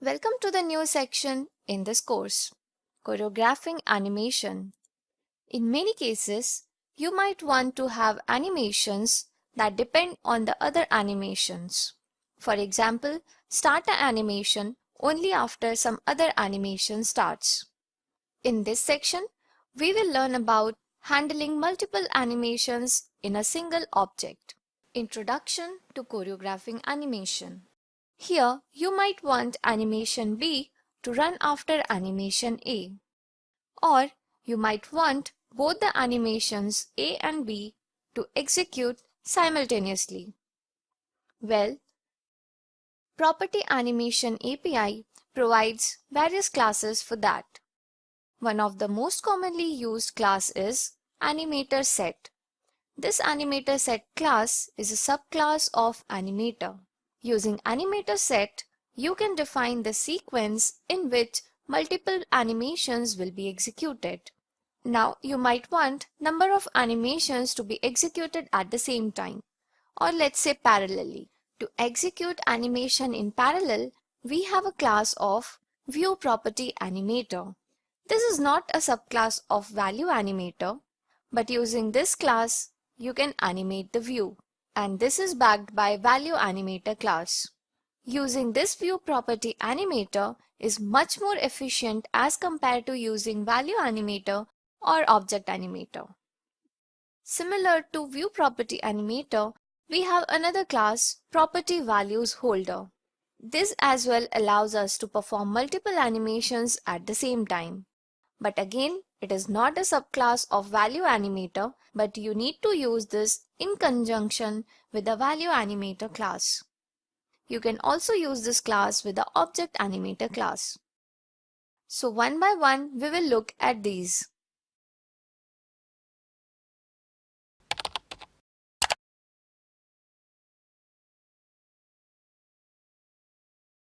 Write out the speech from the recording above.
Welcome to the new section in this course, Choreographing Animation. In many cases, you might want to have animations that depend on the other animations. For example, start an animation only after some other animation starts. In this section, we will learn about handling multiple animations in a single object. Introduction to Choreographing Animation. Here, you might want animation B to run after animation A, or you might want both the animations A and B to execute simultaneously. Well, Property Animation API provides various classes for that. One of the most commonly used class is Animator Set. This Animator Set class is a subclass of Animator. Using Animator Set, you can define the sequence in which multiple animations will be executed. Now you might want number of animations to be executed at the same time, or let's say parallelly. To execute animation in parallel, we have a class of ViewPropertyAnimator. This is not a subclass of ValueAnimator, but using this class, you can animate the view, and this is backed by ValueAnimator class. Using this ViewPropertyAnimator is much more efficient as compared to using ValueAnimator or ObjectAnimator. Similar to ViewPropertyAnimator, we have another class, PropertyValuesHolder. This as well allows us to perform multiple animations at the same time. But again, it is not a subclass of ValueAnimator, but you need to use this in conjunction with the ValueAnimator class. You can also use this class with the ObjectAnimator class. So one by one, we will look at these.